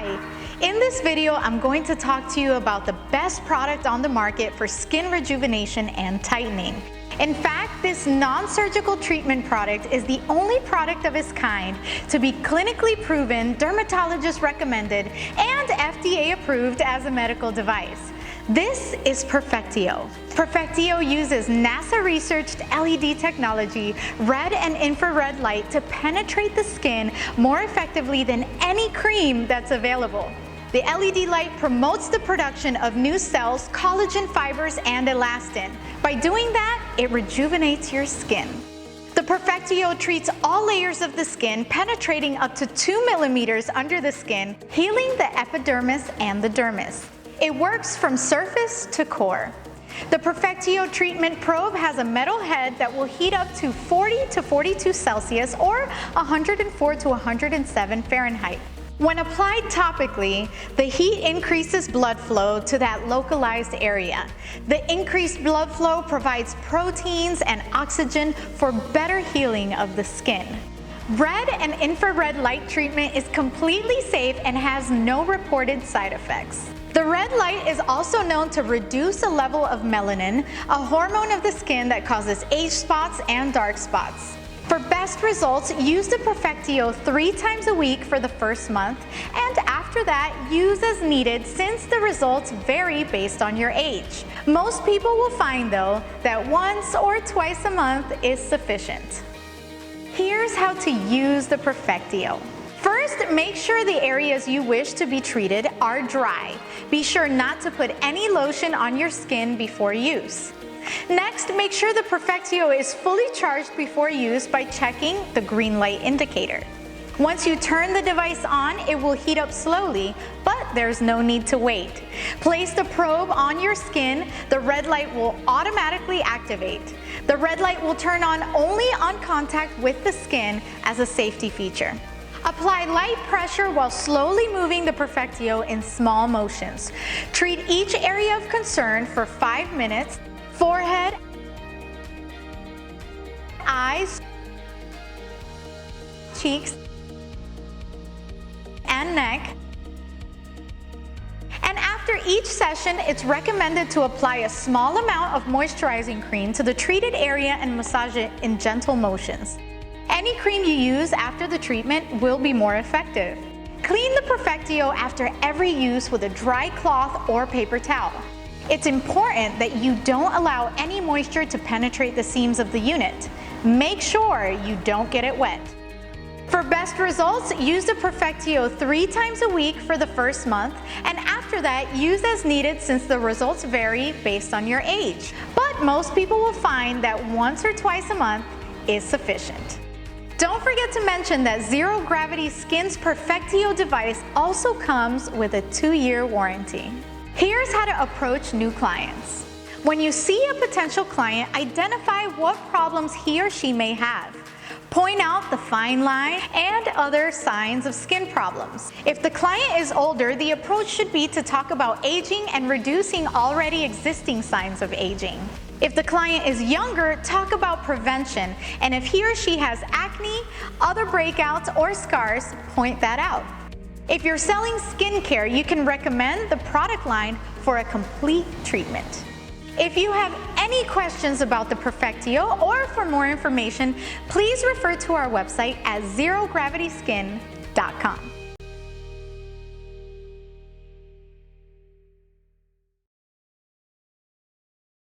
Hi! In this video, I'm going to talk to you about the best product on the market for skin rejuvenation and tightening. In fact, this non-surgical treatment product is the only product of its kind to be clinically proven, dermatologist recommended, and FDA approved as a medical device. This is Perfectio. Perfectio uses NASA-researched LED technology, red and infrared light to penetrate the skin more effectively than any cream that's available. The LED light promotes the production of new cells, collagen fibers, and elastin. By doing that, it rejuvenates your skin. The Perfectio treats all layers of the skin, penetrating up to 2 millimeters under the skin, healing the epidermis and the dermis. It works from surface to core. The Perfectio treatment probe has a metal head that will heat up to 40 to 42 Celsius or 104 to 107 Fahrenheit. When applied topically, the heat increases blood flow to that localized area. The increased blood flow provides proteins and oxygen for better healing of the skin. Red and infrared light treatment is completely safe and has no reported side effects. The red light is also known to reduce the level of melanin, a hormone of the skin that causes age spots and dark spots. For best results, use the Perfectio 3 times a week for the first month, and after that, use as needed since the results vary based on your age. Most people will find, though, that once or twice a month is sufficient. Here's how to use the Perfectio. First, make sure the areas you wish to be treated are dry. Be sure not to put any lotion on your skin before use. Next, make sure the Perfectio is fully charged before use by checking the green light indicator. Once you turn the device on, it will heat up slowly, but there's no need to wait. Place the probe on your skin, the red light will automatically activate. The red light will turn on only on contact with the skin as a safety feature. Apply light pressure while slowly moving the Perfectio in small motions. Treat each area of concern for 5 minutes. Forehead, eyes, cheeks, and neck. And after each session, it's recommended to apply a small amount of moisturizing cream to the treated area and massage it in gentle motions. Any cream you use after the treatment will be more effective. Clean the Perfectio after every use with a dry cloth or paper towel. It's important that you don't allow any moisture to penetrate the seams of the unit. Make sure you don't get it wet. For best results, use the Perfectio 3 times a week for the first month, and after that, use as needed since the results vary based on your age. But most people will find that once or twice a month is sufficient. Don't forget to mention that Zero Gravity Skin's Perfectio device also comes with a 2-year warranty. Here's how to approach new clients. When you see a potential client, identify what problems he or she may have. Point out the fine line and other signs of skin problems. If the client is older, the approach should be to talk about aging and reducing already existing signs of aging. If the client is younger, talk about prevention, and if he or she has acne, other breakouts, or scars, point that out. If you're selling skincare, you can recommend the product line for a complete treatment. If you have any questions about the Perfectio or for more information, please refer to our website at zerogravityskin.com.